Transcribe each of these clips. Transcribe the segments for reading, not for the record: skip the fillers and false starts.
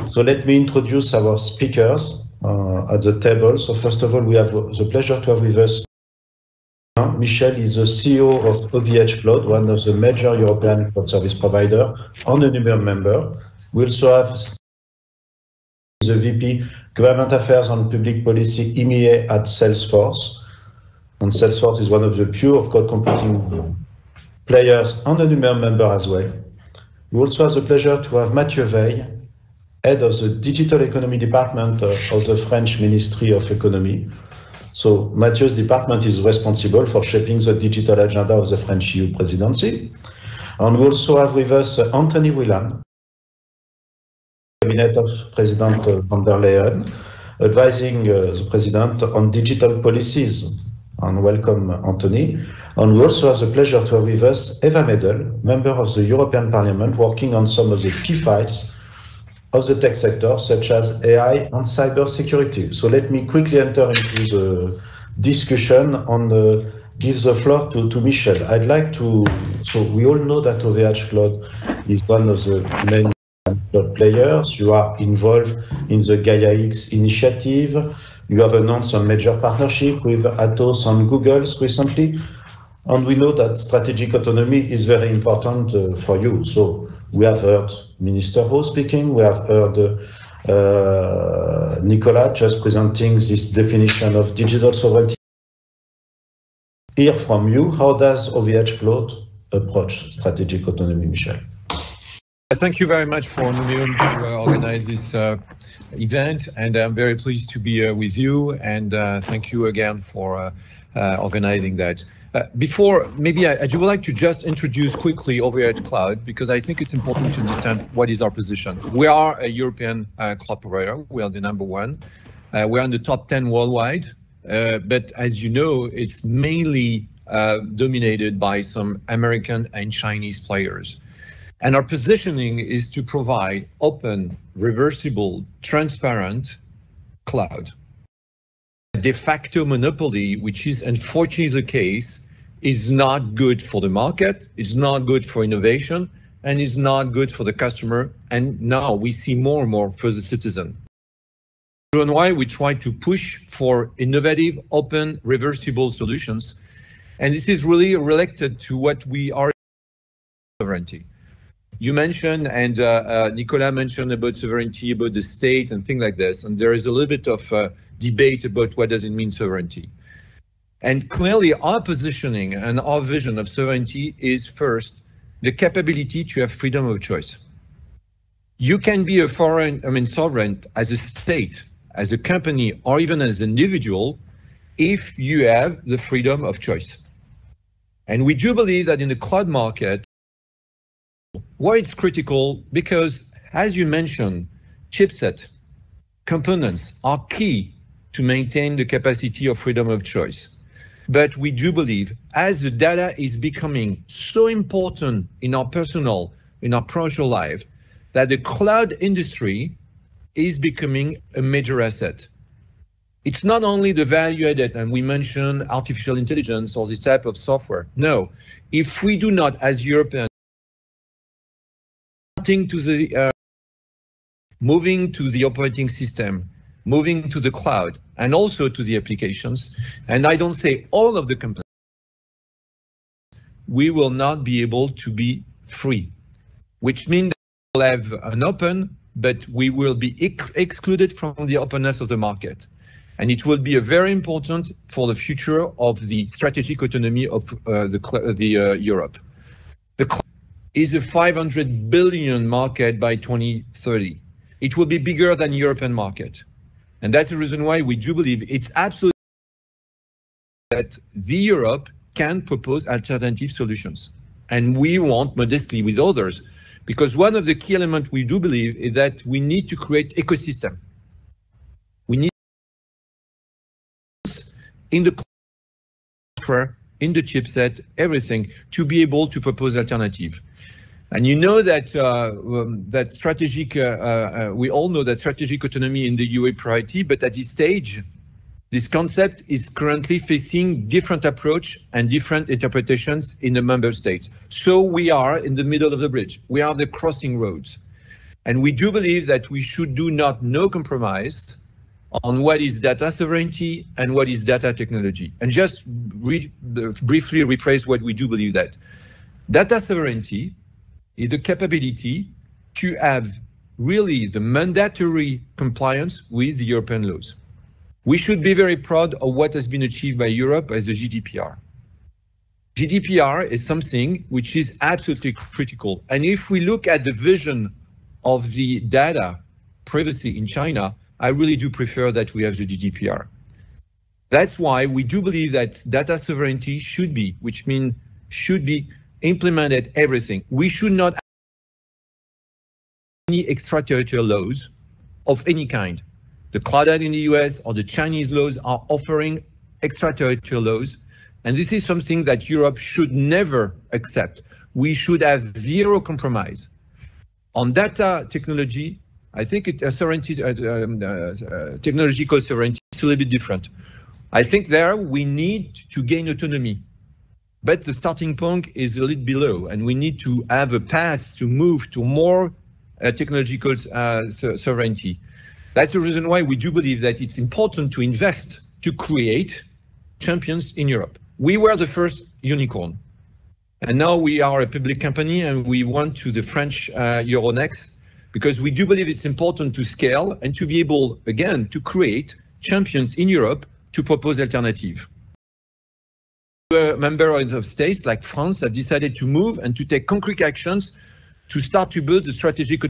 So let me introduce our speakers at the table. So first of all, we have the pleasure to have with us Michel. Is the CEO of OVH Cloud, one of the major European cloud service provider, and a NUMEUM member. We also have the VP Government Affairs and Public Policy EMEA at Salesforce. And Salesforce is one of the pure cloud computing players and a NUMEUM member as well. We also have the pleasure to have Mathieu Veil, head of the Digital Economy Department of the French Ministry of Economy. So Mathieu's department is responsible for shaping the digital agenda of the French EU presidency. And we also have with us Anthony Whelan, cabinet of President von der Leyen, advising the President on digital policies. And welcome, Anthony. And we also have the pleasure to have with us Eva Medel, member of the European Parliament, working on some of the key files of the tech sector, such as AI and cyber security. So let me quickly enter into the discussion and give the floor to Michel. I'd like to, so we all know that OVH Cloud is one of the main cloud players. You are involved in the Gaia X initiative. You have announced some major partnership with Atos and Google recently. And we know that strategic autonomy is very important for you. So we have heard Minister Ho speaking. We have heard Nicolas just presenting this definition of digital sovereignty. Hear from you, how does OVH Cloud approach strategic autonomy, Michel? Thank you very much for NUMEUM to organize this event, and I'm very pleased to be with you, and thank you again for organizing that. Before, maybe I would like to just introduce quickly OVH Cloud, because I think it's important to understand what is our position. We are a European cloud provider. We are the #1. We're in the top 10 worldwide, but as you know, it's mainly dominated by some American and Chinese players. And our positioning is to provide open, reversible, transparent cloud. De facto monopoly, which is unfortunately the case, is not good for the market, it's not good for innovation, and is not good for the customer. And now we see more and more for the citizen. And why we try to push for innovative, open, reversible solutions. And this is really related to what we are sovereignty. You mentioned, and Nicolas mentioned about sovereignty, about the state and things like this. And there is a little bit of debate about what does it mean sovereignty. And clearly our positioning and our vision of sovereignty is first, the capability to have freedom of choice. You can be a sovereign as a state, as a company, or even as an individual, if you have the freedom of choice. And we do believe that in the cloud market, why it's critical, because as you mentioned, chipset components are key to maintain the capacity of freedom of choice. But we do believe, as the data is becoming so important in our personal, in our professional life, that the cloud industry is becoming a major asset. It's not only the value added, and we mentioned artificial intelligence or this type of software. No, if we do not, as Europeans, to the moving to the operating system, moving to the cloud, and also to the applications, and I don't say all of the companies, we will not be able to be free, which means that we'll have an open, but we will be excluded from the openness of the market. And it will be a very important for the future of the strategic autonomy of Europe. The cloud is a 500 billion market by 2030. It will be bigger than European market. And that's the reason why we do believe it's absolutely that the Europe can propose alternative solutions. And we want modestly with others, because one of the key elements we do believe is that we need to create ecosystem. We need in the software, in the chipset, everything to be able to propose alternative. And you know that that strategic, we all know that strategic autonomy in the UA priority, but at this stage, this concept is currently facing different approach and different interpretations in the member states. So we are in the middle of the bridge. We are the crossing roads. And we do believe that we should do no compromise on what is data sovereignty and what is data technology. And just briefly rephrase what we do believe that. Data sovereignty is the capability to have really the mandatory compliance with the European laws. We should be very proud of what has been achieved by Europe as the GDPR. GDPR is something which is absolutely critical. And if we look at the vision of the data privacy in China, I really do prefer that we have the GDPR. That's why we do believe that data sovereignty should be, which means should be implemented everything. We should not have any extraterritorial laws of any kind. The Cloud Act in the US or the Chinese laws are offering extraterritorial laws, and this is something that Europe should never accept. We should have zero compromise. On data technology, I think technological sovereignty is a little bit different. I think there we need to gain autonomy, but the starting point is a little below, and we need to have a path to move to more technological sovereignty. That's the reason why we do believe that it's important to invest to create champions in Europe. We were the first unicorn, and now we are a public company, and we went to the French Euronext because we do believe it's important to scale and to be able, again, to create champions in Europe to propose alternative. Members of states like France have decided to move and to take concrete actions to start to build a strategic,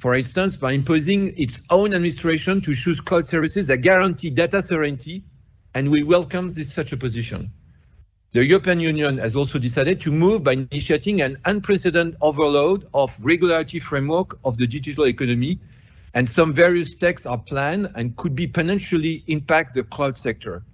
for instance, by imposing its own administration to choose cloud services that guarantee data sovereignty, and we welcome such a position. The European Union has also decided to move by initiating an unprecedented overload of regulatory framework of the digital economy, and some various texts are planned and could be potentially impact the cloud sector.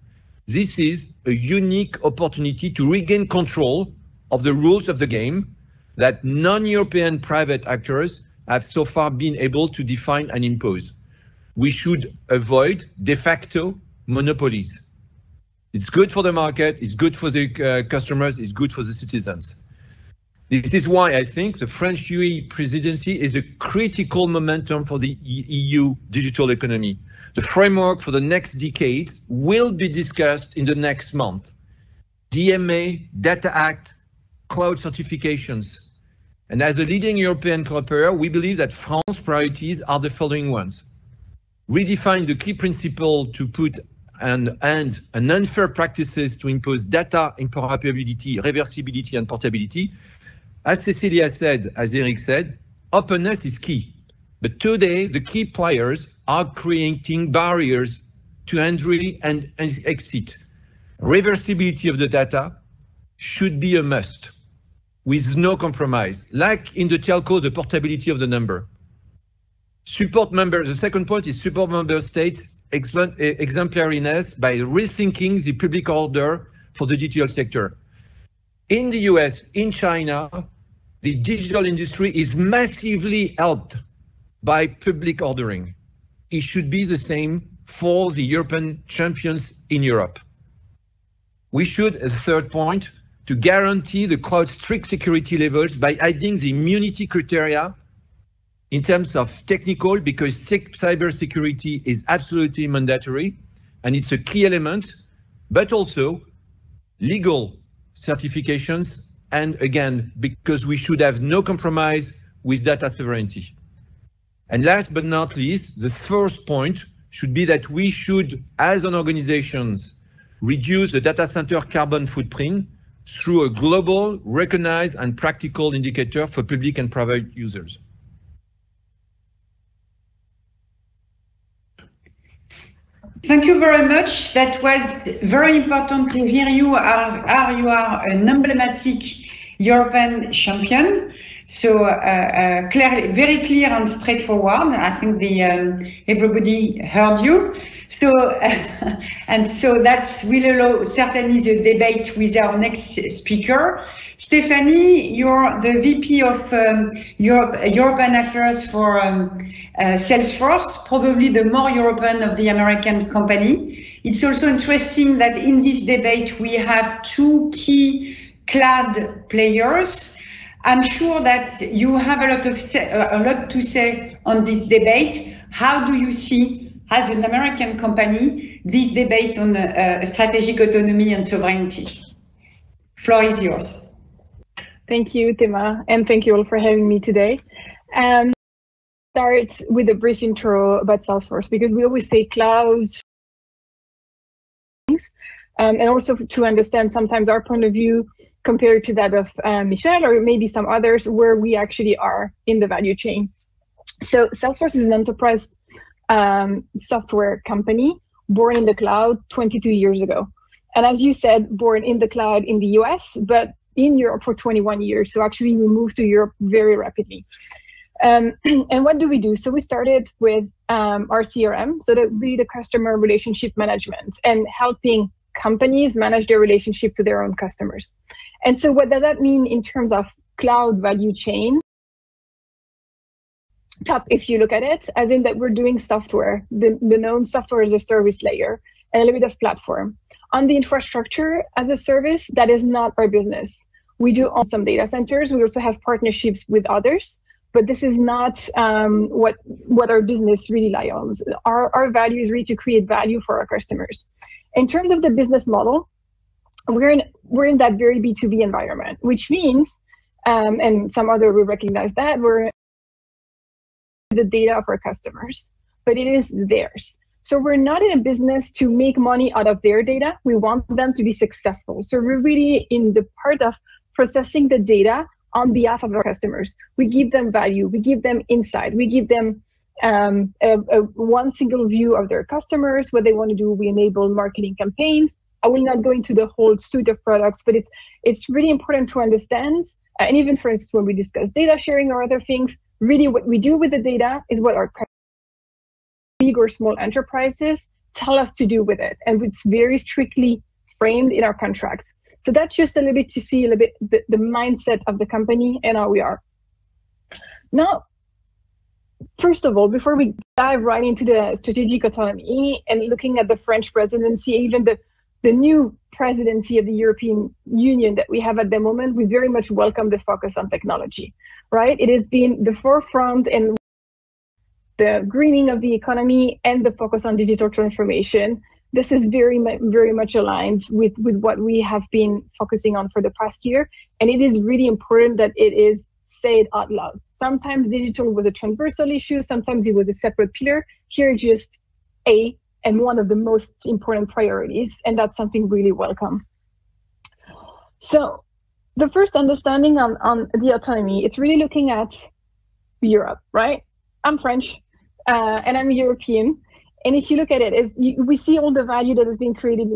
This is a unique opportunity to regain control of the rules of the game that non-European private actors have so far been able to define and impose. We should avoid de facto monopolies. It's good for the market, it's good for the customers, it's good for the citizens. This is why I think the French UE presidency is a critical momentum for the EU digital economy. The framework for the next decades will be discussed in the next month. DMA, Data Act, cloud certifications. And as a leading European cloud player, we believe that France's priorities are the following ones. Redefine the key principle to put an end to unfair practices to impose data interoperability, reversibility, and portability. As Cecilia said, as Eric said, openness is key. But today, the key players are creating barriers to entry and exit. Reversibility of the data should be a must, with no compromise. Like in the telco, the portability of the number. Support members, the second point is support member states exemplariness by rethinking the public order for the digital sector. In the US, in China, the digital industry is massively helped by public ordering. It should be the same for the European champions in Europe. We should, as a third point, to guarantee the cloud strict security levels by adding the immunity criteria in terms of technical, because cybersecurity is absolutely mandatory, and it's a key element, but also legal certifications, and again, because we should have no compromise with data sovereignty. And last but not least, the first point should be that we should, as an organizations, reduce the data center carbon footprint through a global, recognized, and practical indicator for public and private users. Thank you very much. That was very important to hear you how you are an emblematic European champion. So clear, very clear and straightforward. I think everybody heard you. So and so that will allow certainly the debate with our next speaker. Stephanie, you're the VP of European Affairs for Salesforce, probably the more European of the American company. It's also interesting that in this debate we have two key cloud players, I'm sure that you have a lot to say on this debate. How do you see, as an American company, this debate on strategic autonomy and sovereignty? Floor is yours. Thank you, Thaima, and thank you all for having me today. Start with a brief intro about Salesforce, because we always say cloud, and also to understand sometimes our point of view compared to that of Michel or maybe some others, where we actually are in the value chain. So Salesforce is an enterprise software company born in the cloud 22 years ago. And as you said, born in the cloud in the US, but in Europe for 21 years. So actually we moved to Europe very rapidly. And what do we do? So we started with our CRM, so that we the customer relationship management and helping companies manage their relationship to their own customers. And so what does that mean in terms of cloud value chain? Top, if you look at it, as in that we're doing software, the known software as a service layer, and a little bit of platform. On the infrastructure as a service, that is not our business. We do own some data centers. We also have partnerships with others, but this is not what our business really lies on. Our value is really to create value for our customers. In terms of the business model, we're in that very B2B environment, which means, and some other will recognize that, we're the data of our customers, but it is theirs. So we're not in a business to make money out of their data. We want them to be successful. So we're really in the part of processing the data on behalf of our customers. We give them value. We give them insight. We give them one single view of their customers, what they want to do. We enable marketing campaigns. I will not go into the whole suite of products, but it's really important to understand. And even for instance, when we discuss data sharing or other things, really what we do with the data is what our big or small enterprises tell us to do with it. And it's very strictly framed in our contracts. So that's just a little bit to see a little bit the mindset of the company and how we are. Now, first of all, before we dive right into the strategic autonomy and looking at the French presidency, even the new presidency of the European Union that we have at the moment, we very much welcome the focus on technology, right? It has been the forefront and the greening of the economy and the focus on digital transformation. This is very much aligned with what we have been focusing on for the past year. And it is really important that it is said out loud. Sometimes digital was a transversal issue. Sometimes it was a separate pillar. Here, just and one of the most important priorities. And that's something really welcome. So the first understanding on the autonomy, it's really looking at Europe, right? I'm French and I'm European. And if you look at it, we see all the value that has been created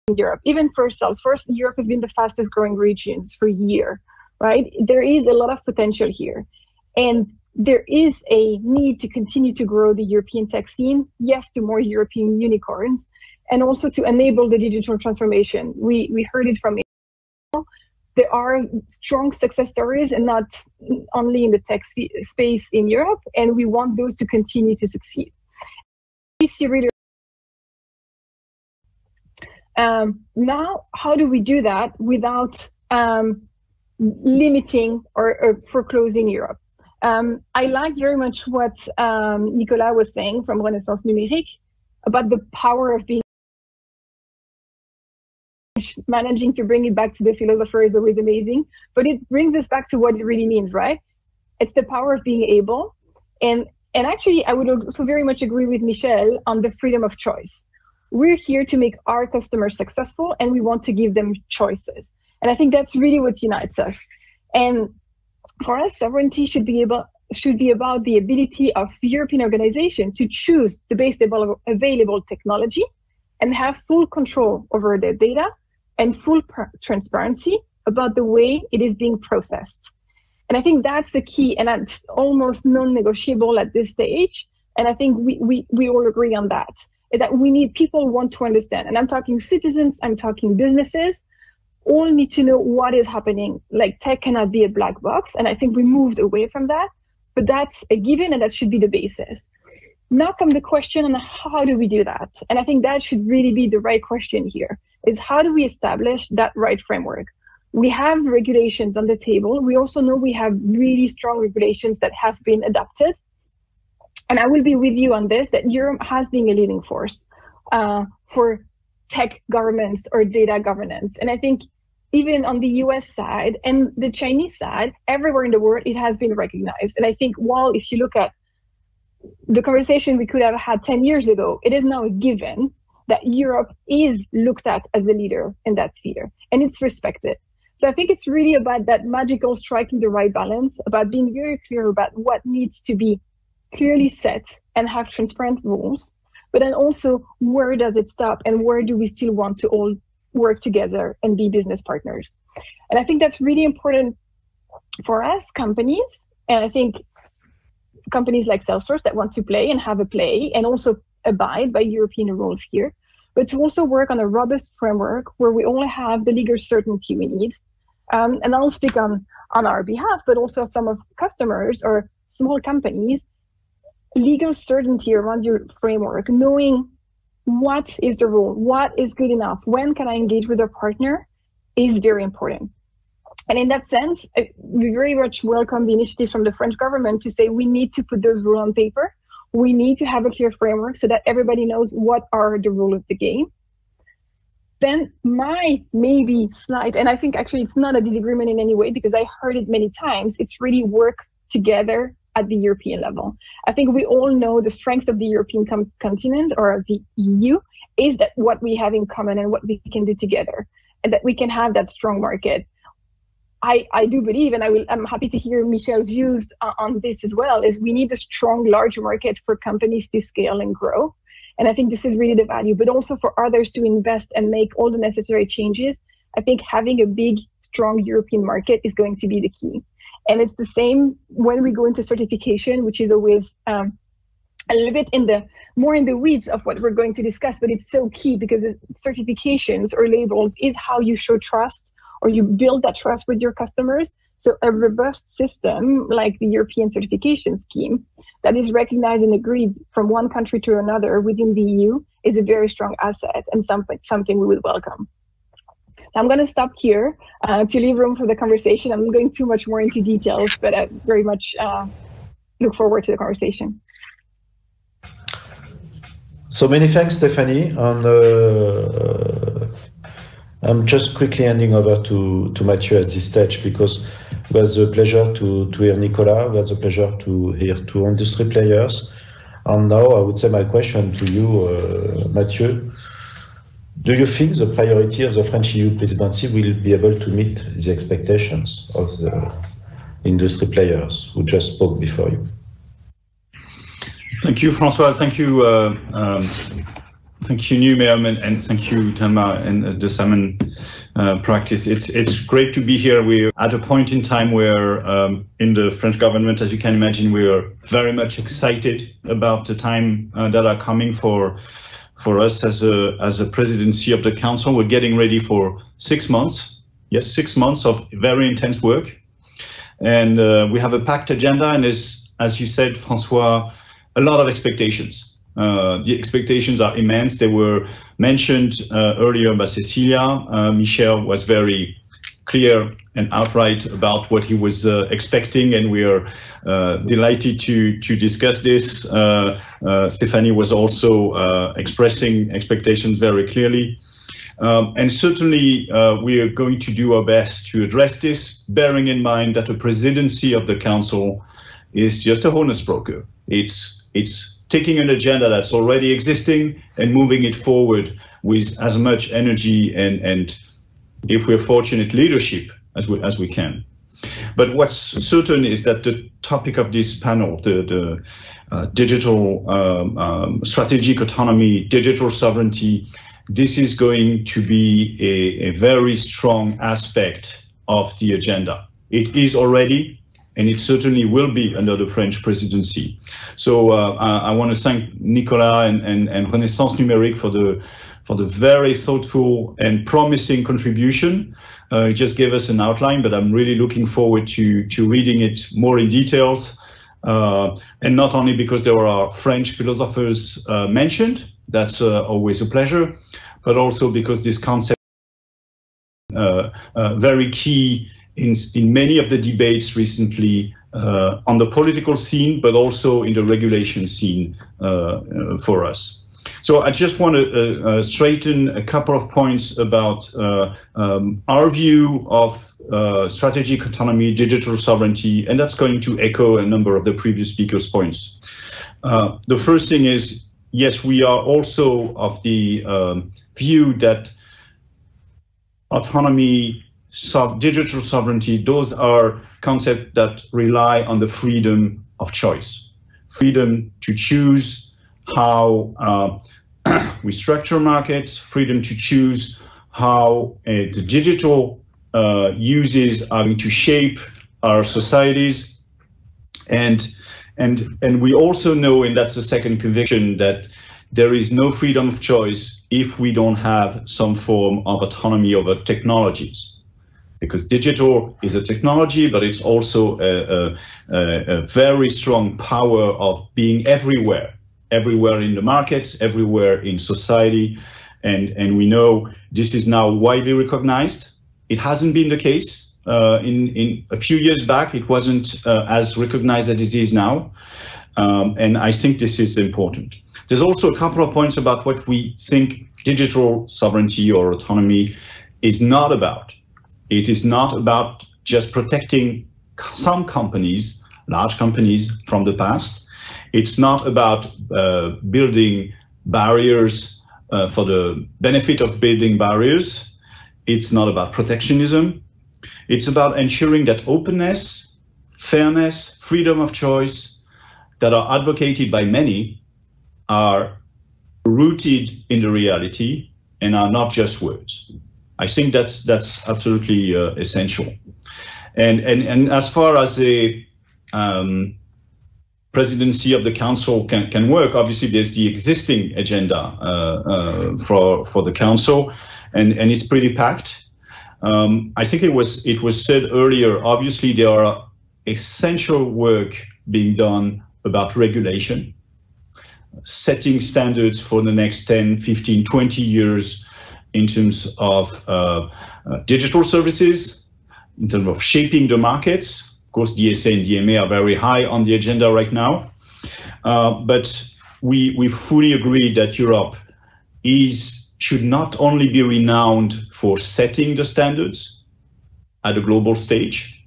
in Europe. Even for Salesforce, Europe has been the fastest growing regions for a year, right? There is a lot of potential here. And there is a need to continue to grow the European tech scene, yes, to more European unicorns, and also to enable the digital transformation. We heard it from Israel. There are strong success stories, and not only in the tech space in Europe, and we want those to continue to succeed. Now, how do we do that without limiting or foreclosing Europe? I liked very much what Nicolas was saying from Renaissance Numérique about the power of being managing to bring it back to the philosopher is always amazing, but it brings us back to what it really means, right? It's the power of being able. And actually, I would also very much agree with Michel on the freedom of choice. We're here to make our customers successful, and we want to give them choices. And I think that's really what unites us. And for us, sovereignty should be about the ability of European organizations to choose the best available technology and have full control over their data and full transparency about the way it is being processed. And I think that's the key, and that's almost non-negotiable at this stage. And I think we all agree on that we need people want to understand. And I'm talking citizens, I'm talking businesses, all need to know what is happening. Like, tech cannot be a black box. And I think we moved away from that, but that's a given, and that should be the basis. Now comes the question on how do we do that? And I think that should really be the right question here, is how do we establish that right framework? we have regulations on the table. We also know we have really strong regulations that have been adopted. And I will be with you on this, that Europe has been a leading force for tech governance or data governance. And I think even on the US side and the Chinese side, everywhere in the world, it has been recognized. And I think, while if you look at the conversation we could have had 10 years ago, it is now a given that Europe is looked at as a leader in that sphere, and it's respected. So I think it's really about that magical striking the right balance, about being very clear about what needs to be clearly set and have transparent rules, but then also where does it stop and where do we still want to all work together and be business partners. And I think that's really important for us companies. And I think companies like Salesforce that want to play and have a play and also abide by European rules here, but to also work on a robust framework where we only have the legal certainty we need. And I'll speak on our behalf, but also some of customers or small companies, legal certainty around your framework, knowing what is the rule, what is good enough, when can I engage with a partner, is very important. And in that sense, we very much welcome the initiative from the French government to say we need to put those rules on paper. We need to have a clear framework so that everybody knows what are the rules of the game. Then my maybe slight, and I think actually it's not a disagreement in any way because I heard it many times, it's really work together at the European level. I think we all know the strengths of the European continent or the EU is that what we have in common and what we can do together, and that we can have that strong market. I do believe, and I'm happy to hear Michel's views on this as well, is we need a strong, large market for companies to scale and grow. And I think this is really the value, but also for others to invest and make all the necessary changes. I think having a big, strong European market is going to be the key. And it's the same when we go into certification, which is always a little bit more in the weeds of what we're going to discuss, but it's so key because certifications or labels is how you show trust or you build that trust with your customers. So a robust system like the European certification scheme that is recognized and agreed from one country to another within the EU is a very strong asset and something we would welcome. I'm going to stop here to leave room for the conversation. I'm going too much more into details, but I very much look forward to the conversation. So many thanks, Stephanie. And I'm just quickly handing over to Mathieu at this stage because it was a pleasure to hear Nicolas. It was a pleasure to hear two industry players. And now I would say my question to you, Mathieu. Do you think the priority of the French EU presidency will be able to meet the expectations of the industry players who just spoke before you? Thank you, François. Thank you, NUMEUM, and thank you, Thaima, and the Samman practice. It's great to be here. We're at a point in time where, in the French government, as you can imagine, we are very much excited about the time that are coming for us as a presidency of the council. We're getting ready for 6 months. Yes, 6 months of very intense work. And we have a packed agenda. And as you said, François, a lot of expectations. The expectations are immense. They were mentioned earlier by Cecilia. Michel was very clear and outright about what he was expecting, and we are delighted to discuss this. Stephanie was also expressing expectations very clearly. And certainly we are going to do our best to address this, bearing in mind that the presidency of the council is just a honest broker. It's taking an agenda that's already existing and moving it forward with as much energy and if we're fortunate, leadership as we can. But what's certain is that the topic of this panel, the digital strategic autonomy, digital sovereignty, this is going to be a very strong aspect of the agenda. It is already, and it certainly will be under the French presidency. So I want to thank Nicolas and Renaissance Numérique for the very thoughtful and promising contribution. It just gave us an outline, but I'm really looking forward to reading it more in details. And not only because there are French philosophers mentioned, that's always a pleasure, but also because this concept very key in many of the debates recently on the political scene, but also in the regulation scene for us. So I just want to straighten a couple of points about our view of strategic autonomy, digital sovereignty, and that's going to echo a number of the previous speakers' points. The first thing is, yes, we are also of the view that autonomy, digital sovereignty, those are concepts that rely on the freedom of choice, freedom to choose how we structure markets, freedom to choose how the digital uses are going to shape our societies, and we also know, and that's the second conviction, that there is no freedom of choice if we don't have some form of autonomy over technologies. Because digital is a technology, but it's also a very strong power of being everywhere in the markets, everywhere in society. And we know this is now widely recognized. It hasn't been the case. In a few years back, it wasn't as recognized as it is now. And I think this is important. There's also a couple of points about what we think digital sovereignty or autonomy is not about. It is not about just protecting some companies, large companies from the past. It's not about building barriers for the benefit of building barriers. It's not about protectionism. It's about ensuring that openness, fairness, freedom of choice that are advocated by many are rooted in the reality and are not just words. I think that's absolutely essential. And as far as the presidency of the council can work, obviously there's the existing agenda for the council, and it's pretty packed. I think it was said earlier, obviously there are essential work being done about regulation, setting standards for the next 10, 15, 20 years in terms of digital services, in terms of shaping the markets. Of course, DSA and DMA are very high on the agenda right now. But we fully agree that Europe should not only be renowned for setting the standards at a global stage,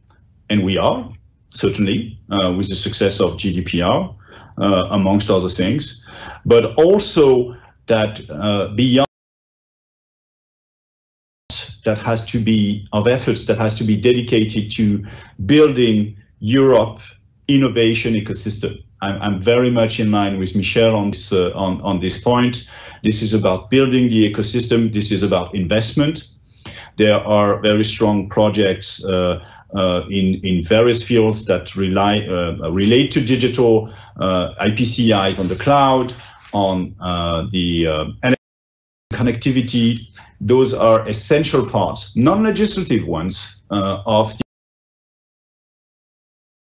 and we are, certainly, with the success of GDPR, amongst other things, but also that beyond that has to be of efforts that has to be dedicated to building Europe innovation ecosystem. I'm very much in line with Michel on this point. This is about building the ecosystem. This is about investment. There are very strong projects in various fields that relate to digital, IPCIs on the cloud, on the connectivity. Those are essential parts, non-legislative ones, of the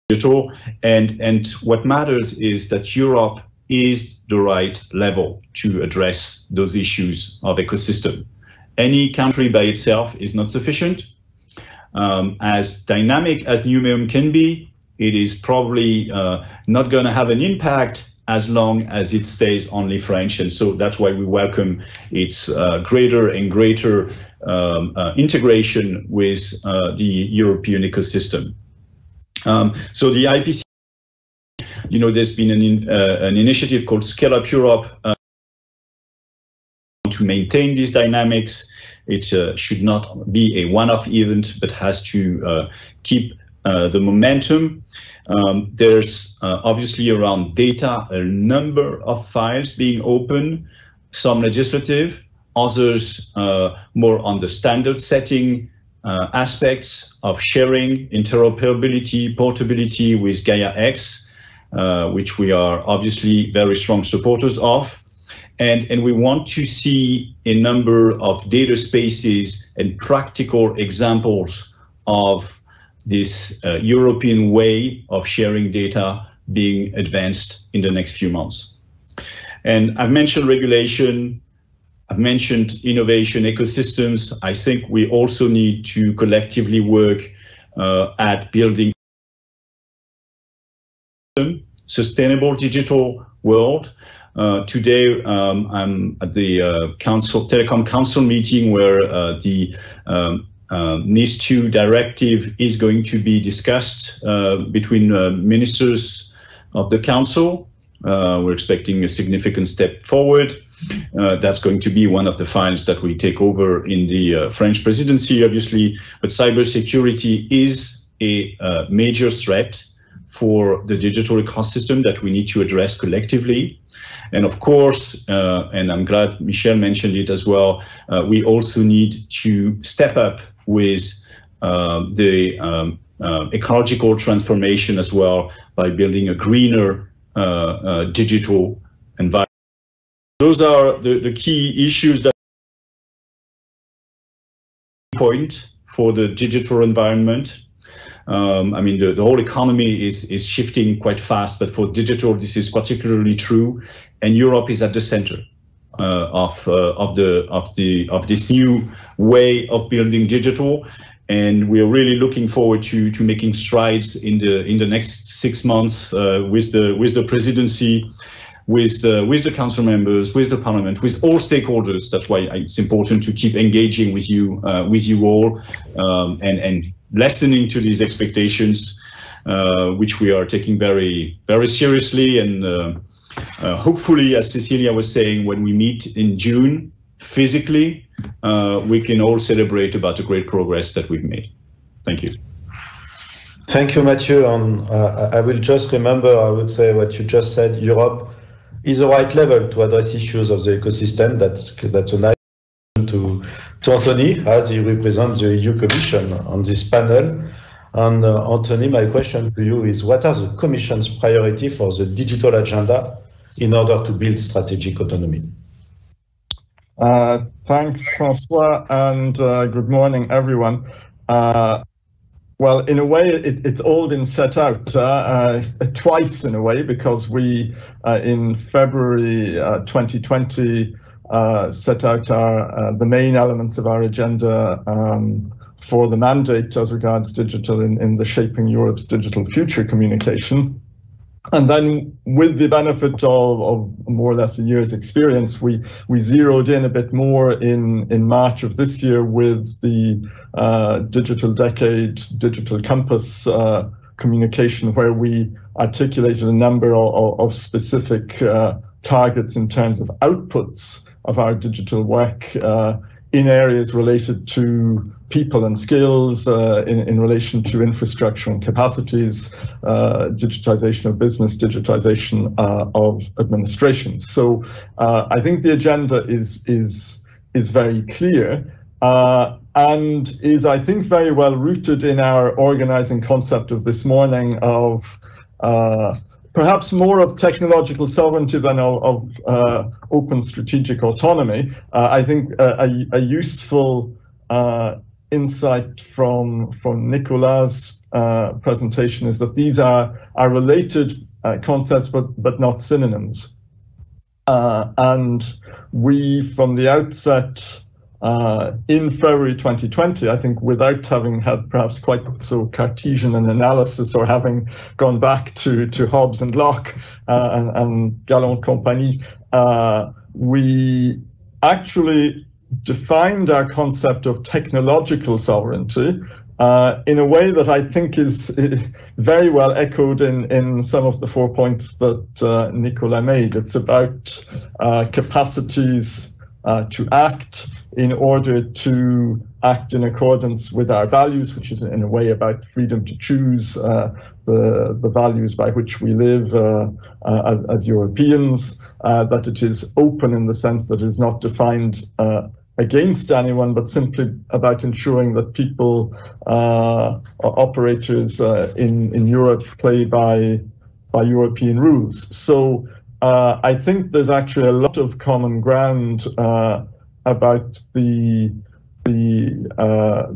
digital. And what matters is that Europe is the right level to address those issues of ecosystem. Any country by itself is not sufficient. As dynamic as NUMEUM can be, it is probably not going to have an impact as long as it stays only French. And so that's why we welcome its greater and greater integration with the European ecosystem. So the IPC, there's been an initiative called Scale Up Europe to maintain these dynamics. It should not be a one-off event, but has to keep the momentum. There's obviously around data a number of files being open, some legislative, others more on the standard setting aspects of sharing, interoperability, portability with Gaia X, which we are obviously very strong supporters of. And we want to see a number of data spaces and practical examples of this European way of sharing data being advanced in the next few months. And I've mentioned regulation. I've mentioned innovation ecosystems. I think we also need to collectively work at building sustainable digital world. Today, I'm at the Telecom Council meeting where the NIS2 directive is going to be discussed between ministers of the Council. We're expecting a significant step forward. That's going to be one of the files that we take over in the French presidency, obviously. But cybersecurity is a major threat for the digital ecosystem that we need to address collectively. And of course, and I'm glad Michel mentioned it as well, we also need to step up with the ecological transformation as well by building a greener digital environment. Those are the key issues that point for the digital environment. I mean, the whole economy is shifting quite fast, but for digital, this is particularly true. And Europe is at the center of this new way of building digital. And we are really looking forward to making strides in the next 6 months with the presidency, with the council members, with the parliament, with all stakeholders. That's why it's important to keep engaging with you all and listening to these expectations, which we are taking very, very seriously. And hopefully, as Cecilia was saying, when we meet in June physically, we can all celebrate about the great progress that we've made. Thank you. Thank you, Mathieu. I will just remember, I would say what you just said, Europe is the right level to address issues of the ecosystem. That's a nice to Anthony, as he represents the EU Commission on this panel. And Anthony, my question to you is, what are the Commission's priority for the digital agenda in order to build strategic autonomy? Thanks, François, and good morning, everyone. Well, in a way, it's all been set out twice in a way, because we, in February 2020, set out the main elements of our agenda for the mandate as regards digital in the Shaping Europe's Digital Future communication. And then, with the benefit of more or less a year's experience, we zeroed in a bit more in March of this year with the Digital Decade, Digital Compass communication, where we articulated a number of specific targets in terms of outputs of our digital work in areas related to people and skills, in relation to infrastructure and capacities, digitization of business, digitization of administration. So I think the agenda is very clear and is, I think, very well rooted in our organizing concept of this morning of perhaps more of technological sovereignty than of open strategic autonomy. I think a useful insight from Nicolas' presentation is that these are related concepts, but not synonyms. And we, from the outset, in February 2020, I think, without having had perhaps quite so Cartesian an analysis or having gone back to Hobbes and Locke and Galland compagnie, we actually defined our concept of technological sovereignty in a way that I think is very well echoed in some of the 4 points that Nicolas made. It's about capacities to act in order to act in accordance with our values, which is in a way about freedom to choose the values by which we live as Europeans, that it is open in the sense that it is not defined against anyone, but simply about ensuring that people, operators in Europe, play by European rules. So I think there's actually a lot of common ground about the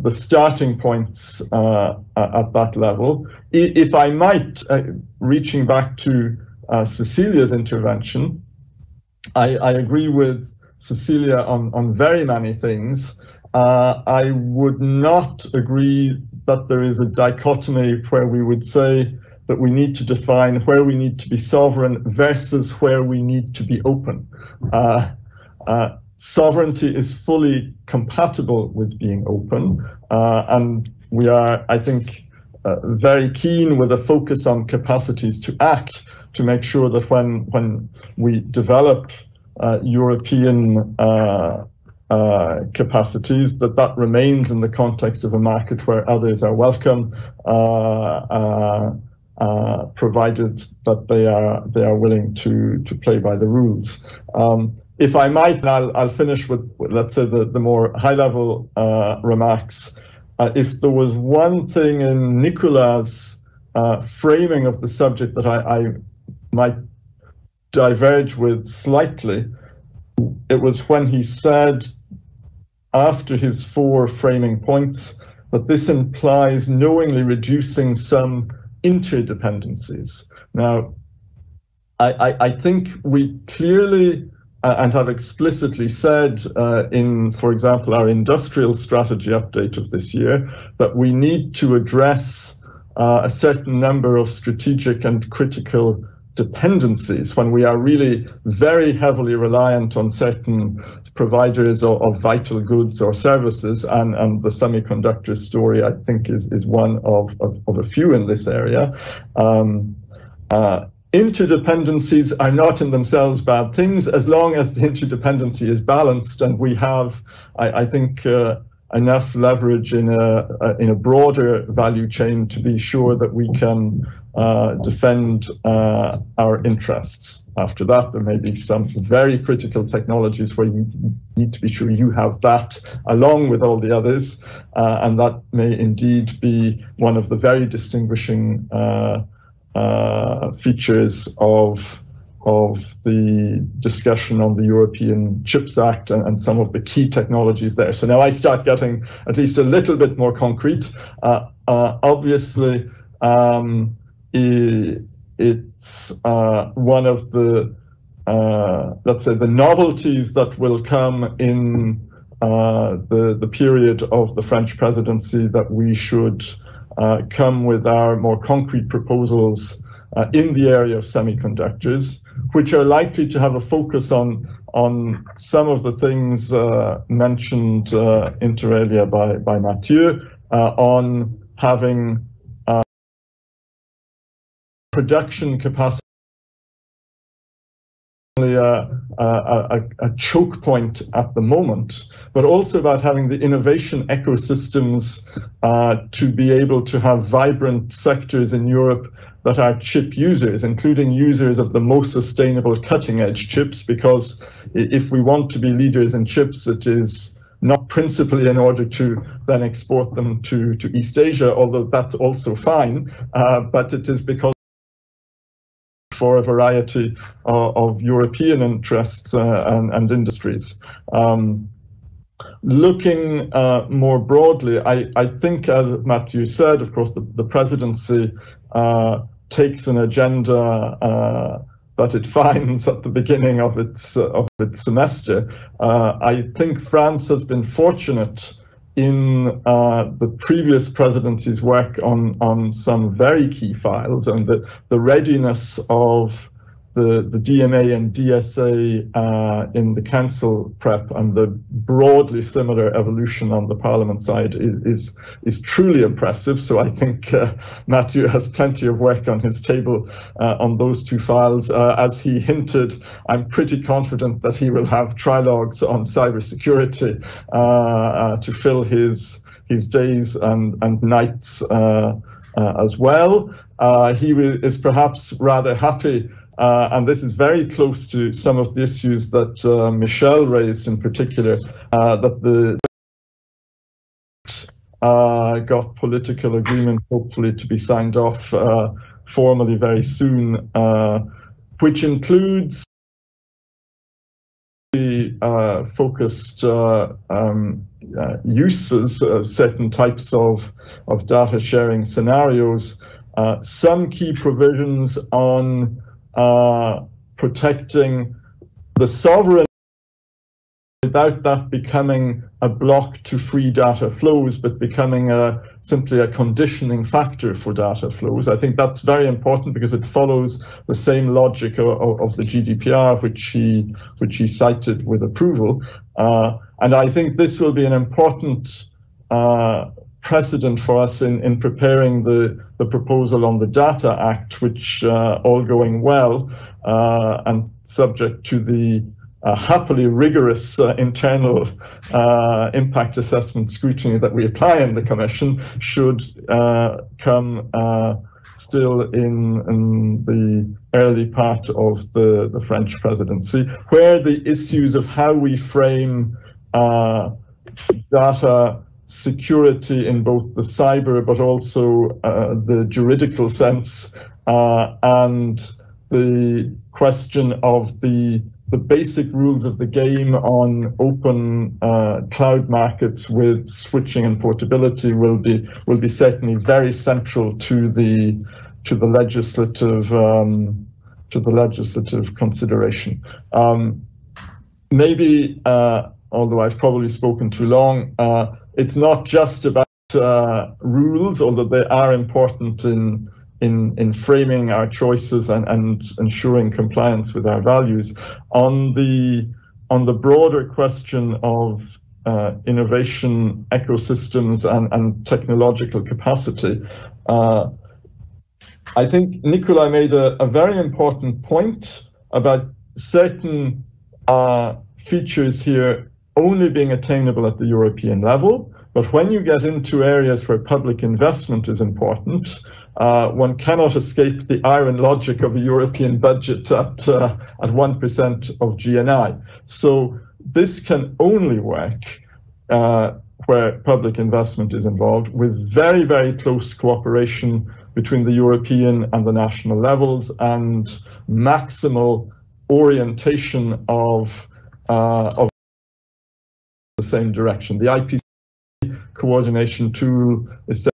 starting points at that level. If I might, reaching back to Cecilia's intervention, I agree with Cecilia on very many things. I would not agree that there is a dichotomy where we would say that we need to define where we need to be sovereign versus where we need to be open. Sovereignty is fully compatible with being open, and we are, I think, very keen with a focus on capacities to act to make sure that when we develop European capacities, that remains in the context of a market where others are welcome, provided that they are willing to play by the rules. If I might, I'll finish with, let's say, the more high-level remarks. If there was one thing in Nicolas' framing of the subject that I might diverge with slightly, it was when he said, after his 4 framing points, that this implies knowingly reducing some interdependencies. Now, I think we clearly and have explicitly said in, for example, our industrial strategy update of this year, that we need to address a certain number of strategic and critical dependencies when we are really very heavily reliant on certain providers of vital goods or services, and the semiconductor story, I think, is one of a few in this area. Interdependencies are not in themselves bad things as long as the interdependency is balanced, and we have, I think, enough leverage in a broader value chain to be sure that we can defend our interests. After that, there may be some very critical technologies where you need to be sure you have that along with all the others, and that may indeed be one of the very distinguishing features of the discussion on the European Chips Act and some of the key technologies there. So now I start getting at least a little bit more concrete. Obviously, it's one of the, let's say, the novelties that will come in the period of the French presidency, that we should come with our more concrete proposals in the area of semiconductors, which are likely to have a focus on some of the things mentioned inter alia by Mathieu, on having production capacity, a choke point at the moment, but also about having the innovation ecosystems to be able to have vibrant sectors in Europe that are chip users, including users of the most sustainable cutting-edge chips, because if we want to be leaders in chips, it is not principally in order to then export them to East Asia, although that's also fine, but it is because for a variety of European interests and industries. Looking more broadly, I think, as Mathieu said, of course, the presidency takes an agenda that it finds at the beginning of its semester. I think France has been fortunate in the previous presidency's work on some very key files, and the readiness of the DMA and DSA in the council prep, and the broadly similar evolution on the parliament side is truly impressive. So I think Mathieu has plenty of work on his table on those 2 files. As he hinted, I'm pretty confident that he will have trilogues on cybersecurity to fill his days and nights as well. He is perhaps rather happy, and this is very close to some of the issues that Michel raised in particular, that the got political agreement, hopefully to be signed off formally very soon, which includes the focused uses of certain types of data sharing scenarios, some key provisions on protecting the sovereign without that becoming a block to free data flows, but becoming simply a conditioning factor for data flows. I think that's very important because it follows the same logic of the GDPR, which he cited with approval. And I think this will be an important precedent for us in preparing the proposal on the Data Act, which all going well and subject to the happily rigorous internal impact assessment scrutiny that we apply in the Commission, should come still in the early part of the French presidency, where the issues of how we frame data security in both the cyber but also the juridical sense and the question of the basic rules of the game on open cloud markets with switching and portability will be certainly very central to the legislative consideration. Maybe, although I've probably spoken too long, it's not just about rules, although they are important in framing our choices and ensuring compliance with our values. On the broader question of innovation ecosystems and technological capacity, I think Nicolas made a very important point about certain features here only being attainable at the European level. But when you get into areas where public investment is important, one cannot escape the iron logic of a European budget at 1% of GNI. So this can only work where public investment is involved, with very, very close cooperation between the European and the national levels, and maximal orientation of the same direction. The IPC coordination tool is a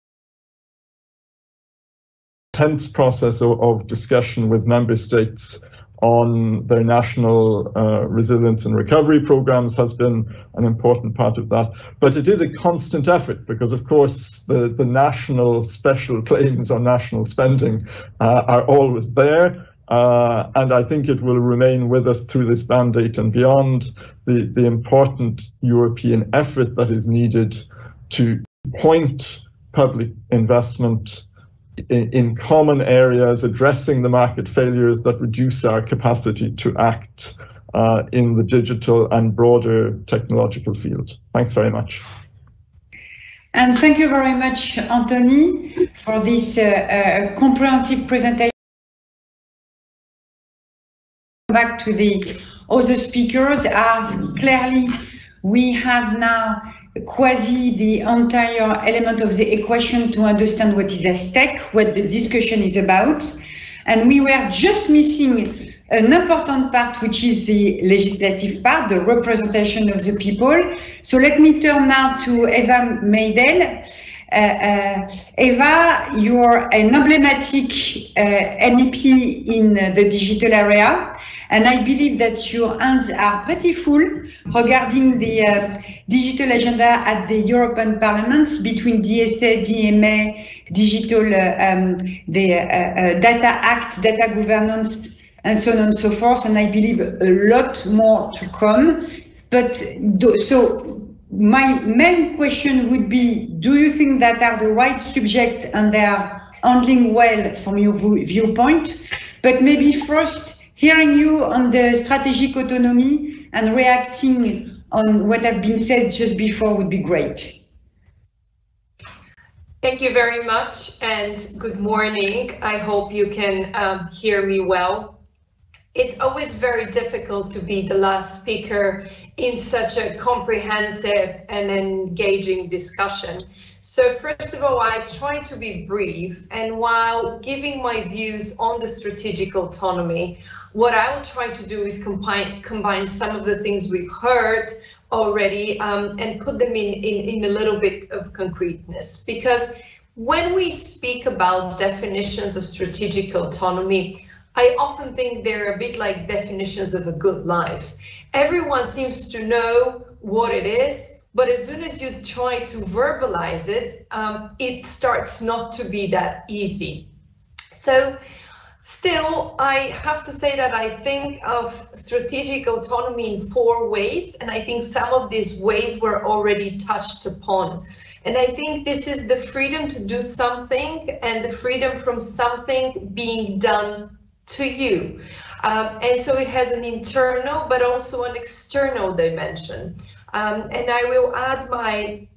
intense process of discussion with member states on their national resilience and recovery programs has been an important part of that. But it is a constant effort because, of course, the national special claims on national spending are always there. And I think it will remain with us through this mandate and beyond. The important European effort that is needed to point public investment in common areas, addressing the market failures that reduce our capacity to act in the digital and broader technological field. Thanks very much. And thank you very much, Anthony, for this comprehensive presentation. Back to the other speakers, as clearly we have now quasi the entire element of the equation to understand what is at stake, what the discussion is about. And we were just missing an important part, which is the legislative part, the representation of the people. So let me turn now to Eva Meidel. Eva, you're an emblematic MEP in the digital area. And I believe that your hands are pretty full regarding the digital agenda at the European Parliament between DSA, DMA, digital, the Data Act, data governance, and so on and so forth. And I believe a lot more to come. But so my main question would be, do you think that are the right subject and they are handling well from your viewpoint? But maybe first, hearing you on the strategic autonomy and reacting on what have been said just before would be great. Thank you very much and good morning. I hope you can hear me well. It's always very difficult to be the last speaker in such a comprehensive and engaging discussion. So first of all, I try to be brief, and while giving my views on the strategic autonomy, what I will try to do is combine some of the things we've heard already and put them in a little bit of concreteness. Because when we speak about definitions of strategic autonomy, I often think they're a bit like definitions of a good life. Everyone seems to know what it is, but as soon as you try to verbalize it, it starts not to be that easy. So still, I have to say that I think of strategic autonomy in 4 ways, and I think some of these ways were already touched upon. And I think this is the freedom to do something and the freedom from something being done to you. And so it has an internal but also an external dimension. And I will add my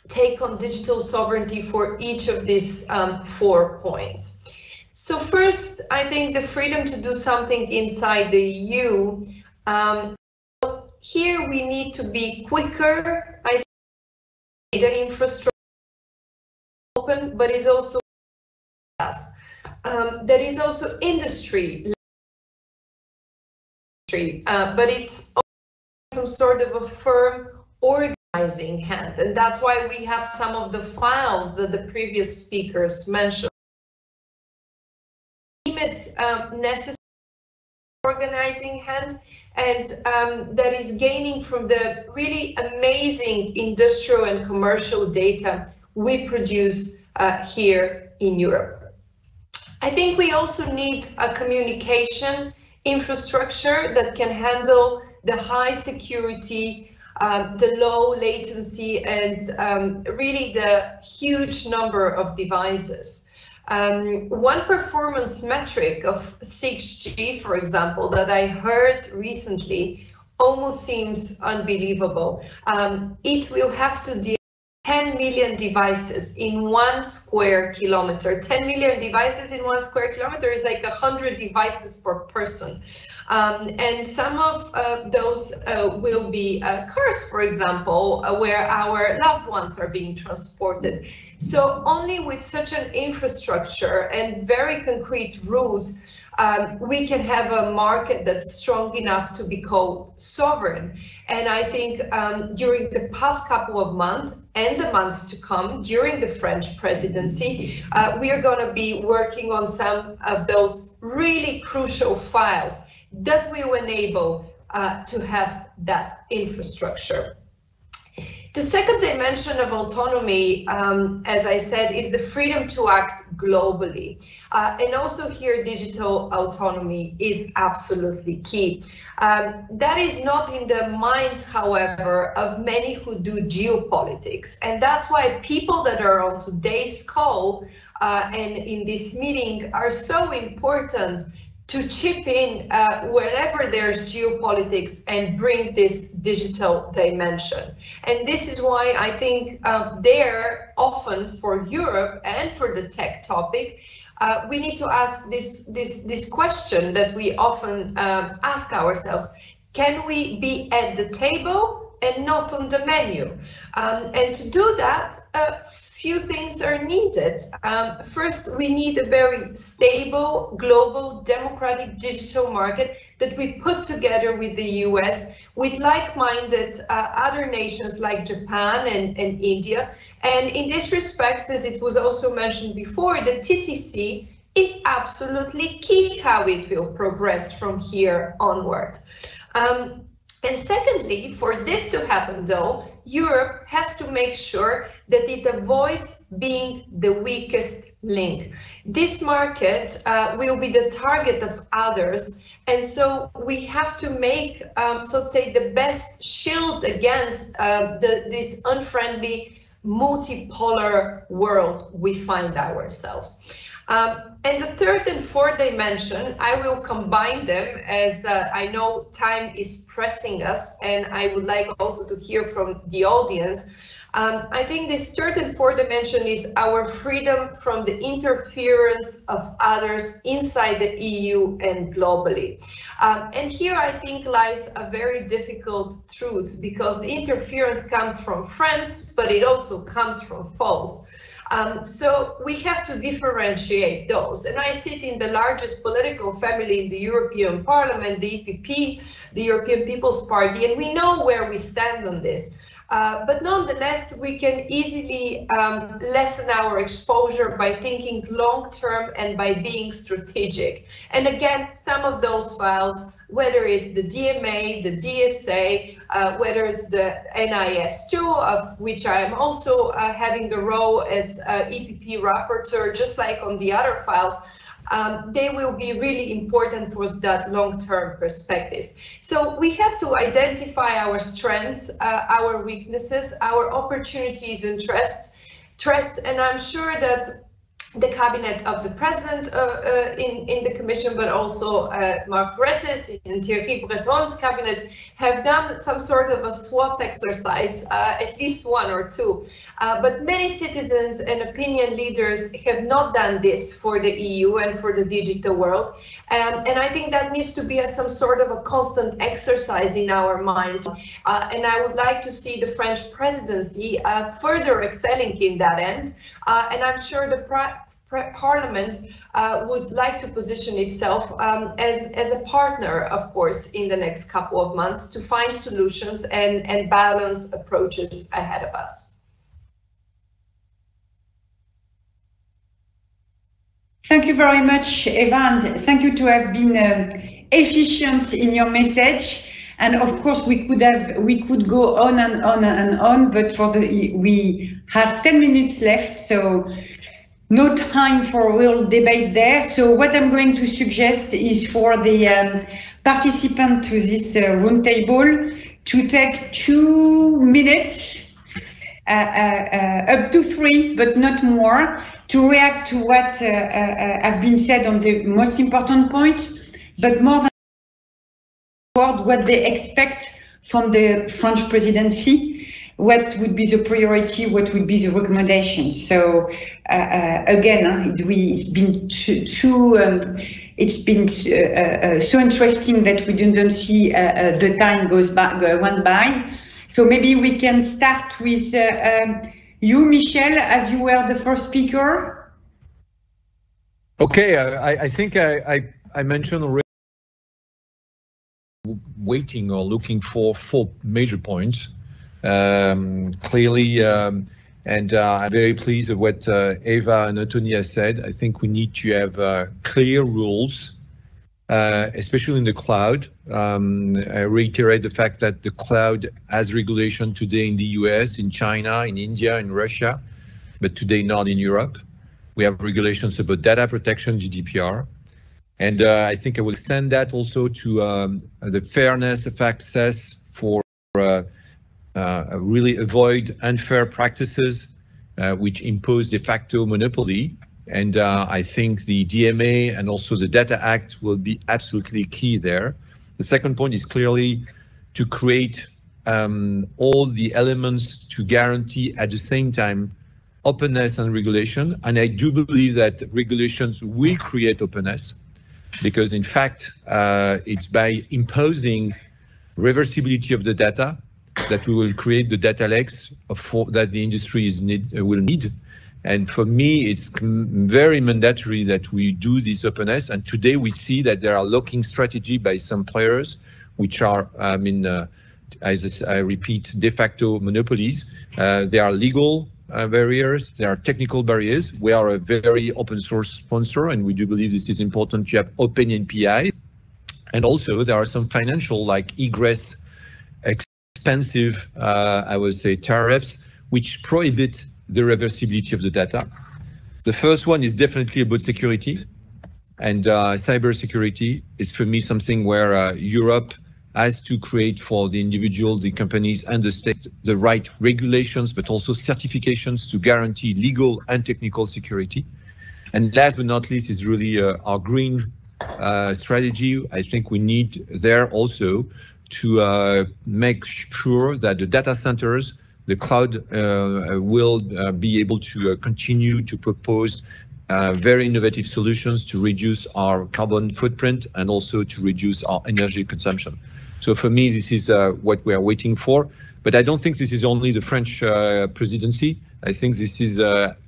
take on digital sovereignty for each of these 4 points. So first, I think the freedom to do something inside the EU. Here we need to be quicker. I think data infrastructure open, but is also there is also industry, but it's some sort of a firm organizing hand, and that's why we have some of the files that the previous speakers mentioned. Necessary organizing hand, and that is gaining from the really amazing industrial and commercial data we produce here in Europe. I think we also need a communication infrastructure that can handle the high security, the low latency, and really the huge number of devices. One performance metric of 6G, for example, that I heard recently almost seems unbelievable. It will have to deal with 10 million devices in 1 square kilometer. 10 million devices in 1 square kilometer is like 100 devices per person. And some of those will be cars, for example, where our loved ones are being transported. So only with such an infrastructure and very concrete rules, we can have a market that's strong enough to be called sovereign. And I think during the past couple of months and the months to come during the French presidency, we are going to be working on some of those really crucial files that will enable to have that infrastructure. The second dimension of autonomy, as I said, is the freedom to act globally. And also here, digital autonomy is absolutely key. That is not in the minds, however, of many who do geopolitics. And that's why people that are on today's call and in this meeting are so important to chip in wherever there's geopolitics and bring this digital dimension. And this is why I think there, often for Europe and for the tech topic, we need to ask this question that we often ask ourselves: can we be at the table and not on the menu? And to do that, few things are needed. First, we need a very stable, global, democratic digital market that we put together with the US, with like-minded other nations like Japan and India. And in this respect, as it was also mentioned before, the TTC is absolutely key how it will progress from here onward. And secondly, for this to happen though, Europe has to make sure that it avoids being the weakest link. This market will be the target of others, and so we have to make, so to say, the best shield against this unfriendly, multipolar world we find ourselves. And the third and fourth dimension, I will combine them as I know time is pressing us, and I would like also to hear from the audience. I think this third and fourth dimension is our freedom from the interference of others inside the EU and globally. And here I think lies a very difficult truth, because the interference comes from friends, but it also comes from foes. So we have to differentiate those. And I sit in the largest political family in the European Parliament, the EPP, the European People's Party, and we know where we stand on this. But nonetheless, we can easily lessen our exposure by thinking long-term and by being strategic. And again, some of those files, whether it's the DMA, the DSA, whether it's the NIS2, of which I am also having the role as EPP rapporteur, just like on the other files, they will be really important for that long-term perspectives. So we have to identify our strengths, our weaknesses, our opportunities and threats, and I'm sure that the cabinet of the president in the commission, but also Marc Rette's and Thierry Breton's cabinet have done some sort of a SWOT exercise, at least one or two. But many citizens and opinion leaders have not done this for the EU and for the digital world. And I think that needs to be some sort of a constant exercise in our minds. And I would like to see the French presidency further excelling in that end. And I'm sure the Parliament would like to position itself as a partner, of course, in the next couple of months to find solutions and balance approaches ahead of us. Thank you very much, Eva, and thank you to have been efficient in your message. And of course, we could go on and on and on, but we have 10 minutes left, so no time for a real debate there. So what I'm going to suggest is for the participant to this roundtable to take 2 minutes, up to 3, but not more, to react to what have been said on the most important points, but more than what they expect from the French presidency, what would be the priority, what would be the recommendations. So again, it's been so interesting that we didn't see the time went by. So maybe we can start with you, Michel, as you were the first speaker. Okay, I think I mentioned already waiting or looking for 4 major points. Clearly, and I'm very pleased with what Eva and Anthony has said. I think we need to have clear rules, especially in the cloud. I reiterate the fact that the cloud has regulation today in the US, in China, in India, in Russia, but today not in Europe. We have regulations about data protection, GDPR. And I think I will extend that also to the fairness of access for really avoid unfair practices which impose de facto monopoly. And I think the DMA and also the Data Act will be absolutely key there. The second point is clearly to create all the elements to guarantee at the same time openness and regulation. And I do believe that regulations will create openness because in fact, it's by imposing reversibility of the data that we will create the data lakes that the industry will need. And for me, it's very mandatory that we do this openness. And today we see that there are locking strategy by some players, which are, as I repeat, de facto monopolies. There are legal barriers, there are technical barriers. We are a very open source sponsor, and we do believe this is important to have open APIs. And also there are some financial, like egress, expensive, I would say, tariffs, which prohibit the reversibility of the data. The first one is definitely about security, and cybersecurity is for me something where Europe has to create for the individual, the companies and the state the right regulations, but also certifications to guarantee legal and technical security. And last but not least is really our green strategy. I think we need there also to make sure that the data centers, the cloud will be able to continue to propose very innovative solutions to reduce our carbon footprint and also to reduce our energy consumption. So for me, this is what we are waiting for. But I don't think this is only the French presidency. I think this is,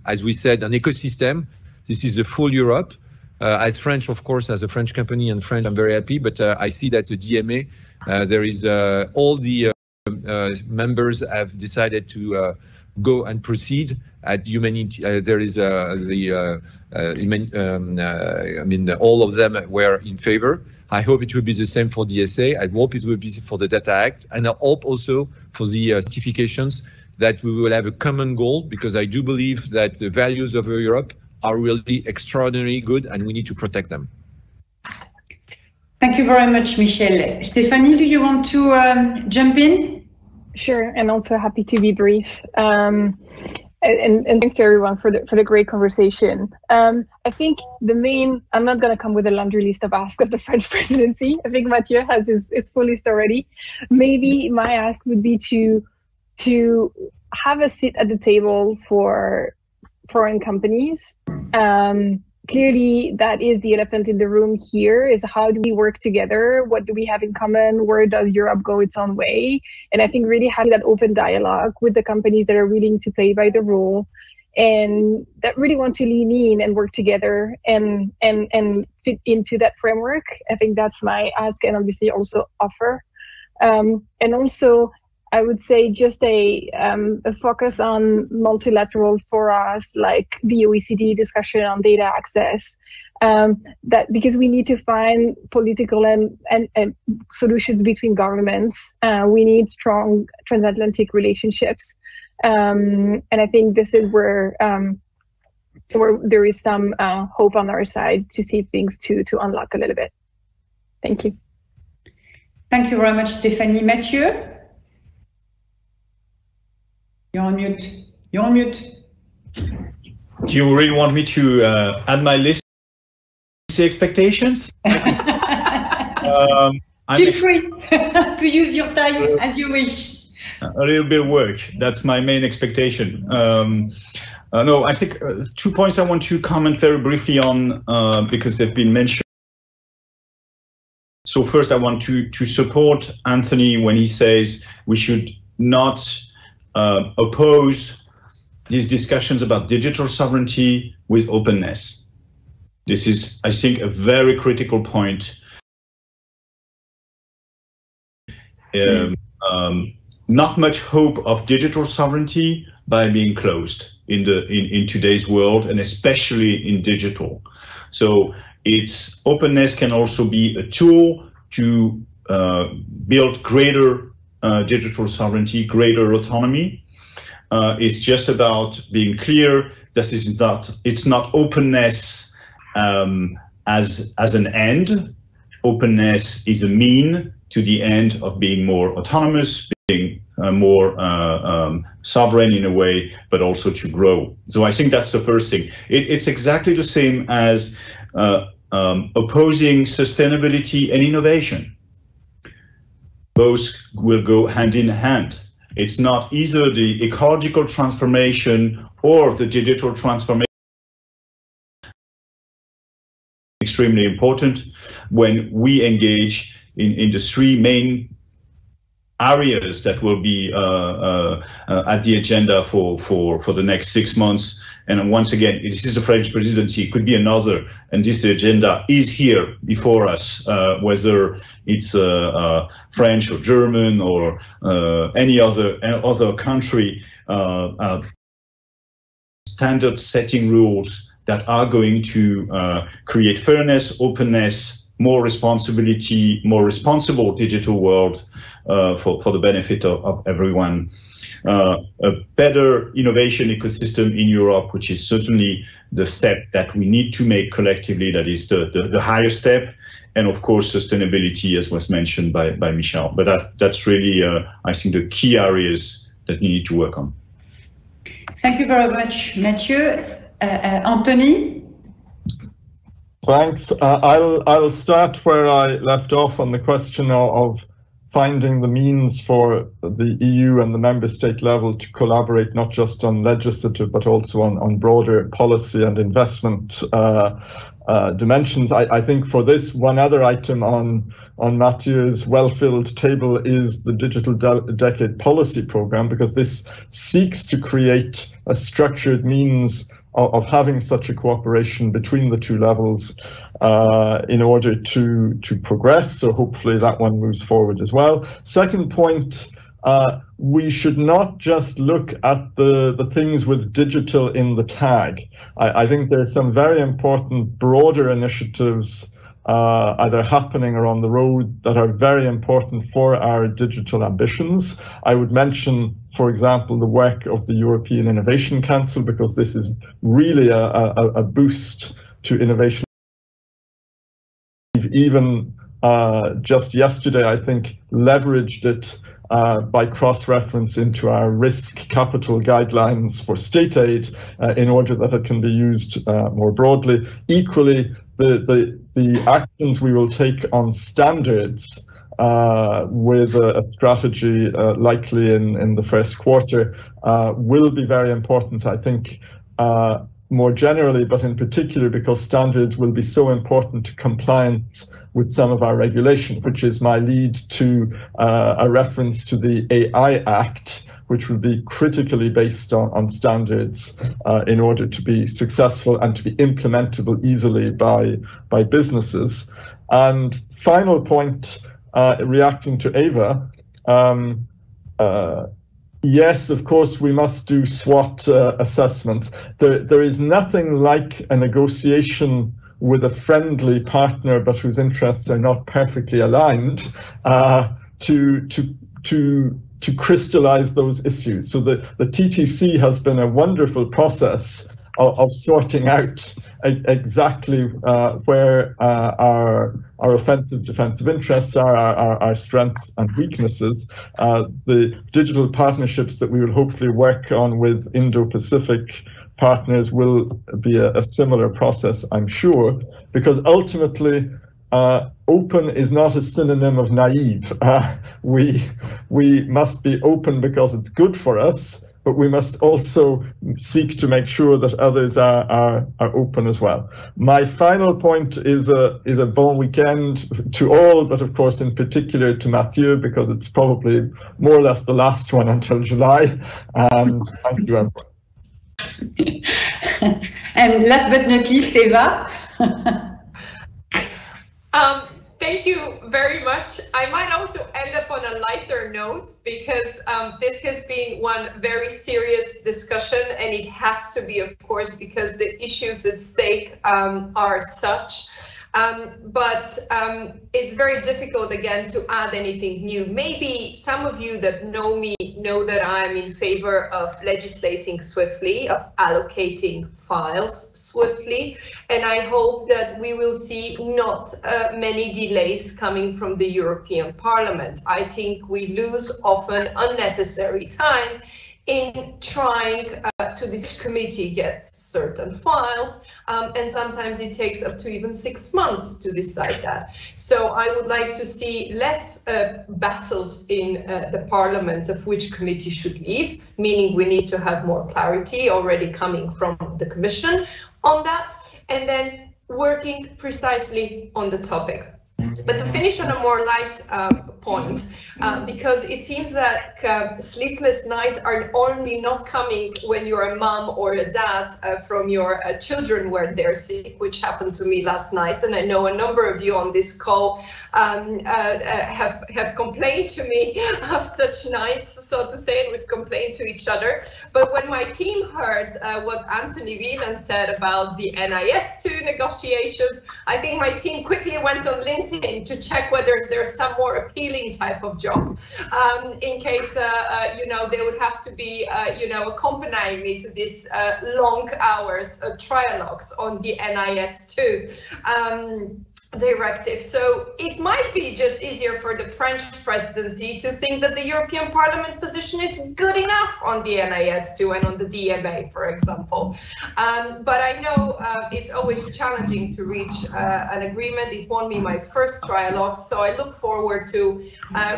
as we said, an ecosystem. This is the full Europe. As French, of course, as a French company and French, I'm very happy. But I see that the DMA, there is all the members have decided to go and proceed at humanity. There is all of them were in favor. I hope it will be the same for DSA. I hope it will be for the Data Act, and I hope also for the certifications that we will have a common goal, because I do believe that the values of Europe are really extraordinarily good, and we need to protect them. Thank you very much, Michel. Stephanie, do you want to jump in? Sure, and also happy to be brief. And thanks to everyone for the great conversation. I think I'm not going to come with a laundry list of asks of the French presidency. I think Mathieu has his full list already. Maybe my ask would be to have a seat at the table for foreign companies. Clearly, that is the elephant in the room here, is how do we work together? What do we have in common? Where does Europe go its own way? And I think really having that open dialogue with the companies that are willing to play by the rule and that really want to lean in and work together and fit into that framework. I think that's my ask, and obviously also offer. And also, I would say just a focus on multilateral fora, like the OECD discussion on data access, that because we need to find political and solutions between governments. We need strong transatlantic relationships. And I think this is where there is some hope on our side to see things to unlock a little bit. Thank you. Thank you very much, Stephanie. Mathieu? You're on mute. You're on mute. Do you really want me to add my list of expectations? Feel free to use your time as you wish. A little bit of work. That's my main expectation. No, I think 2 points I want to comment very briefly on because they've been mentioned. So first, I want to support Anthony when he says we should not oppose these discussions about digital sovereignty with openness. This is, I think, a very critical point. Not much hope of digital sovereignty by being closed in today's world, and especially in digital. So its openness can also be a tool to build greater digital sovereignty, greater autonomy. It's just about being clear. It's not openness as an end. Openness is a mean to the end of being more autonomous, being more sovereign in a way, but also to grow. So I think that's the first thing. It's exactly the same as opposing sustainability and innovation. Both will go hand in hand. It's not either the ecological transformation or the digital transformation. Extremely important when we engage in the three main areas that will be at the agenda for the next 6 months. And once again, this is the French presidency, it could be another, and this agenda is here before us, whether it's French or German or any other country, standard setting rules that are going to create fairness, openness, more responsibility, more responsible digital world for the benefit of everyone. A better innovation ecosystem in Europe, which is certainly the step that we need to make collectively, that is the higher step, and of course sustainability, as was mentioned by Michel. But that's really, I think, the key areas that we need to work on. Thank you very much, Mathieu. Anthony? Thanks. I'll start where I left off on the question of finding the means for the EU and the member state level to collaborate not just on legislative but also on broader policy and investment dimensions. I think for this, one other item on Mathieu's well-filled table is the Digital Decade Policy Programme, because this seeks to create a structured means of having such a cooperation between the two levels in order to progress. So hopefully that one moves forward as well. Second point, we should not just look at the things with digital in the tag. I think there's some very important broader initiatives either happening or on the road that are very important for our digital ambitions. I would mention, for example, the work of the European Innovation Council, because this is really a boost to innovation. We've even just yesterday, I think, leveraged it by cross-reference into our risk capital guidelines for state aid in order that it can be used more broadly. Equally, the actions we will take on standards with a strategy likely in the first quarter will be very important, I think, more generally, but in particular because standards will be so important to compliance with some of our regulation, which is my lead to a reference to the AI Act, which will be critically based on standards in order to be successful and to be implementable easily by businesses. And final point, reacting to Eva, yes, of course, we must do SWOT assessments. There is nothing like a negotiation with a friendly partner, but whose interests are not perfectly aligned, to crystallize those issues. So the TTC has been a wonderful process of sorting out exactly where our offensive defensive interests are, our strengths and weaknesses. The digital partnerships that we will hopefully work on with Indo-Pacific partners will be a similar process, I'm sure, because ultimately open is not a synonym of naive. We must be open because it's good for us, but we must also seek to make sure that others are open as well. My final point is a bon weekend to all, but of course in particular to Mathieu, because it's probably more or less the last one until July. And thank you, everyone. And last but not least, Eva. Thank you very much. I might also end up on a lighter note because this has been one very serious discussion, and it has to be, of course, because the issues at stake are such. But it's very difficult, again, to add anything new. Maybe some of you that know me know that I'm in favor of legislating swiftly, of allocating files swiftly, and I hope that we will see not many delays coming from the European Parliament. I think we lose often unnecessary time in trying to this committee gets certain files, and sometimes it takes up to even 6 months to decide that. So I would like to see less battles in the Parliament of which committee should leave, meaning we need to have more clarity already coming from the Commission on that, and then working precisely on the topic. But to finish on a more light point, because it seems that sleepless nights are only not coming when you're a mom or a dad from your children where they're sick, which happened to me last night. And I know a number of you on this call have complained to me of such nights, so to say, and we've complained to each other. But when my team heard what Anthony Wieland said about the NIS2 negotiations, I think my team quickly went on LinkedIn to check whether there's some more appealing type of job, in case they would have to be accompanying me to this long hours trialogues on the NIS2 directive. So it might be just easier for the French presidency to think that the European Parliament position is good enough on the NIS2 and on the DMA, for example. But I know it's always challenging to reach an agreement. It won't be my first trialogue, so I look forward to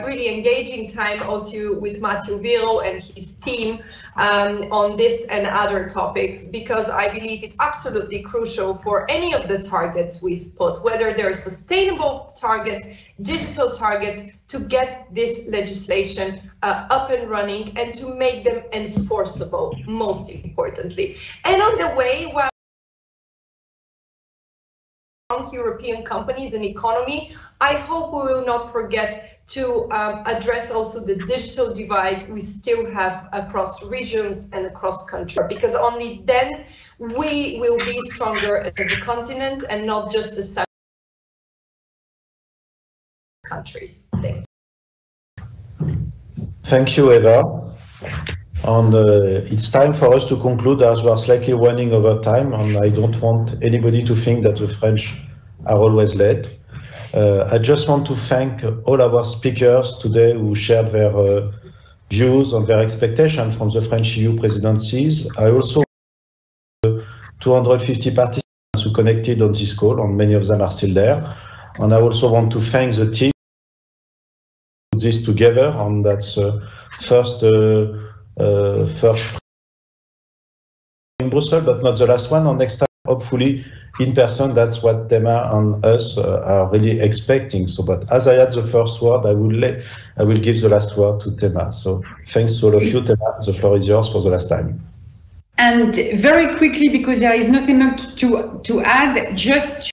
really engaging time also with Mathieu Viro and his team on this and other topics, because I believe it's absolutely crucial for any of the targets we've put, whether they're sustainable targets, digital targets, to get this legislation up and running and to make them enforceable, most importantly. And on the way, while European companies and economy, I hope we will not forget to address also the digital divide we still have across regions and across countries, because only then we will be stronger as a continent and not just the seven countries. Thank you, Eva. And it's time for us to conclude, as we are slightly running over time, and I don't want anybody to think that the French are always late. I just want to thank all our speakers today who shared their views and their expectations from the French EU presidencies. I also want 250 participants who connected on this call, and many of them are still there. And I also want to thank the team who put this together, and that's first in Brussels, but not the last one. And next time, hopefully, in person. That's what Thaima and us are really expecting. So, but as I had the first word, I will give the last word to Thaima. So, thanks to all of you. Thaima, the floor is yours for the last time. And very quickly, because there is nothing more to add, just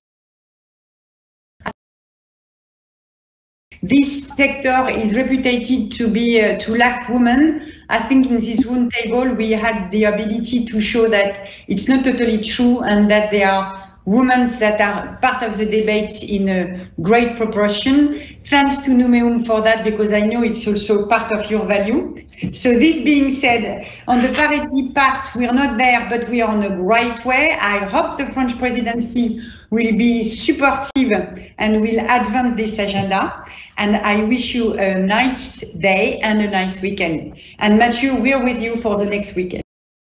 this sector is reputed to be to lack women. I think in this round table we had the ability to show that it's not totally true, and that there are women that are part of the debate in a great proportion. Thanks to NUMEUM for that, because I know it's also part of your value. So this being said, on the parity part, we are not there, but we are on a great way. I hope the French presidency will be supportive and will advance this agenda. And I wish you a nice day and a nice weekend. And Mathieu, we're with you for the next weekend.